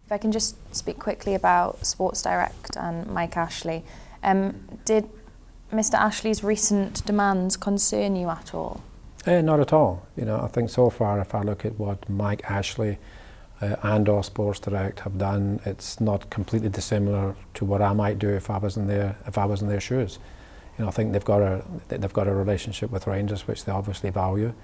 If I can just speak quickly about Sports Direct and Mike Ashley. Did Mr. Ashley's recent demands concern you at all? Not at all. I think so far, if I look at what Mike Ashley and/or Sports Direct have done, it's not completely dissimilar to what I might do if I was in their shoes. I think they've got a relationship with Rangers which they obviously value.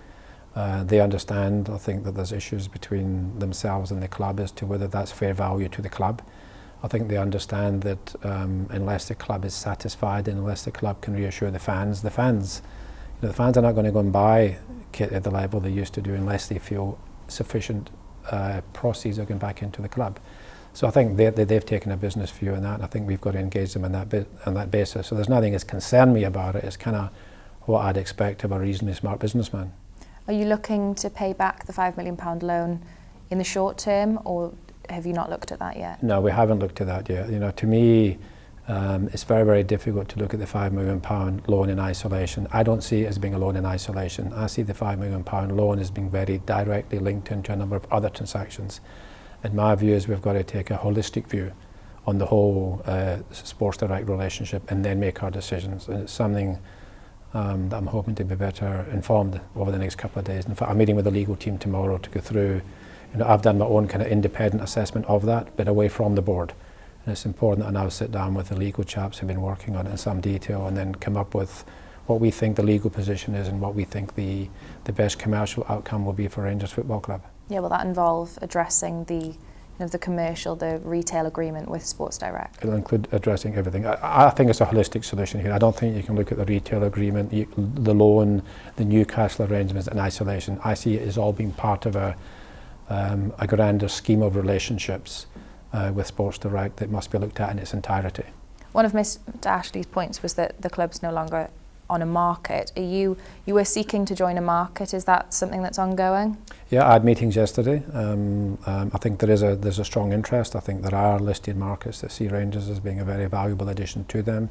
They understand, I think, that there's issues between themselves and the club as to whether that's fair value to the club. I think they understand that unless the club is satisfied and unless the club can reassure the fans are not going to go and buy kit at the level they used to do unless they feel sufficient proceeds are going back into the club. So I think they've taken a business view on that, and I think we've got to engage them on that basis. So there's nothing that's concerned me about it. It's kind of what I'd expect of a reasonably smart businessman. Are you looking to pay back the £5 million loan in the short term, or have you not looked at that yet? No, we haven't looked at that yet. To me, it's very, very difficult to look at the £5 million loan in isolation. I don't see it as being a loan in isolation. I see the £5 million loan as being very directly linked into a number of other transactions. And my view is we've got to take a holistic view on the whole Sports Direct relationship and then make our decisions. And it's something that I'm hoping to be better informed over the next couple of days. In fact, I'm meeting with the legal team tomorrow to go through. I've done my own kind of independent assessment of that, but away from the board. And it's important that I now sit down with the legal chaps who've been working on it in some detail and then come up with what we think the legal position is and what we think the best commercial outcome will be for Rangers Football Club. Yeah, will that involve addressing the commercial, the retail agreement with Sports Direct? It'll include addressing everything. I think it's a holistic solution here. I don't think you can look at the retail agreement, the loan, the Newcastle arrangements in isolation. I see it as all being part of a grander scheme of relationships with Sports Direct that must be looked at in its entirety. One of Mr. Ashley's points was that the club's no longer on a market. You were seeking to join a market. Is that something that's ongoing? Yeah, I had meetings yesterday. I think there's a strong interest. I think there are listed markets that see Rangers as being a very valuable addition to them.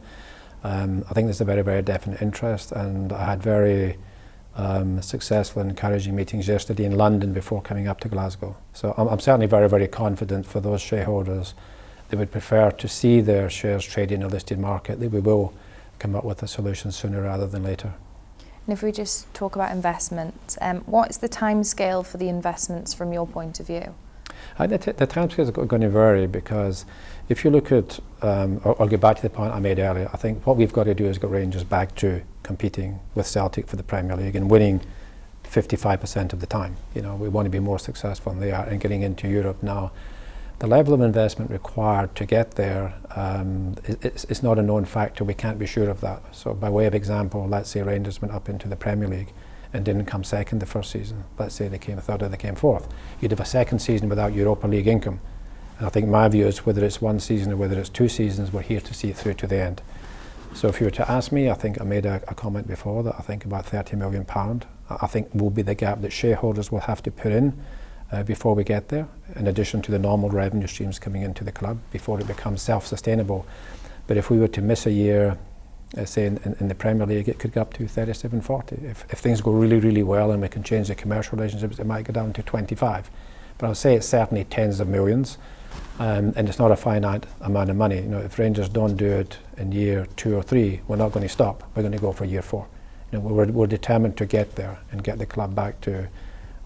I think there's a very, very definite interest, and I had very successful and encouraging meetings yesterday in London before coming up to Glasgow. So I'm certainly very, very confident for those shareholders that would prefer to see their shares traded in a listed market that we will come up with a solution sooner rather than later. And if we just talk about investment, what is the timescale for the investments from your point of view? The timescale is going to vary, because if you look at, I'll get back to the point I made earlier, I think what we've got to do is get Rangers back to competing with Celtic for the Premier League and winning 55% of the time. We want to be more successful than they are in getting into Europe now. The level of investment required to get there, it's not a known factor. We can't be sure of that. So by way of example, let's say Rangers went up into the Premier League and didn't come second the first season. Let's say they came third or they came fourth. You'd have a second season without Europa League income. And I think my view is whether it's one season or whether it's 2 seasons, we're here to see it through to the end. So if you were to ask me, I think I made a comment before that I think about £30 million, I think will be the gap that shareholders will have to put in before we get there, in addition to the normal revenue streams coming into the club before it becomes self-sustainable. But if we were to miss a year, say in the Premier League, it could go up to 37, 40. If things go really, really well and we can change the commercial relationships, it might go down to 25. But I would say it's certainly tens of millions, and it's not a finite amount of money. If Rangers don't do it in year 2 or 3, we're not going to stop. We're going to go for year 4. We're determined to get there and get the club back to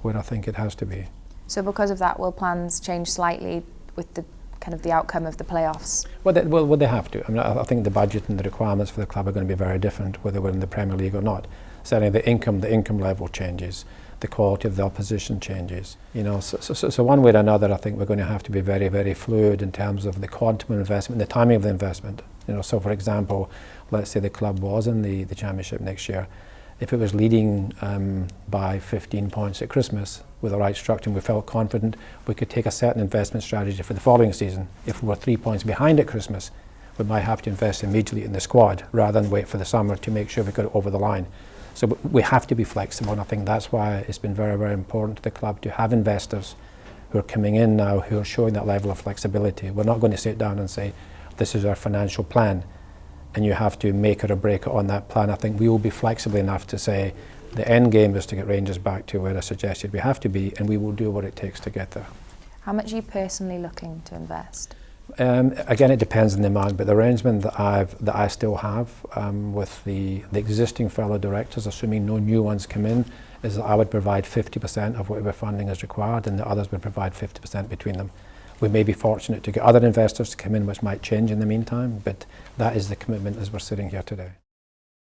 where I think it has to be. So because of that, will plans change slightly with the outcome of the playoffs? Well, they have to. I think the budget and the requirements for the club are going to be very different whether we're in the Premier League or not. Certainly the income level changes, the quality of the opposition changes. So one way or another, I think we're going to have to be very, very fluid in terms of the quantum of investment, the timing of the investment. So for example, let's say the club was in the Championship next year. If it was leading by 15 points at Christmas with the right structure and we felt confident, we could take a certain investment strategy for the following season. If we were 3 points behind at Christmas, we might have to invest immediately in the squad rather than wait for the summer to make sure we got it over the line. So we have to be flexible, and I think that's why it's been very, very important to the club to have investors who are coming in now who are showing that level of flexibility. We're not going to sit down and say, this is our financial plan, and you have to make it or break it on that plan. I think we will be flexible enough to say the end game is to get Rangers back to where I suggested we have to be, and we will do what it takes to get there. How much are you personally looking to invest? Again, it depends on the amount, but the arrangement that I still have with the existing fellow directors, assuming no new ones come in, is that I would provide 50% of whatever funding is required, and the others would provide 50% between them. We may be fortunate to get other investors to come in, which might change in the meantime, but that is the commitment as we're sitting here today.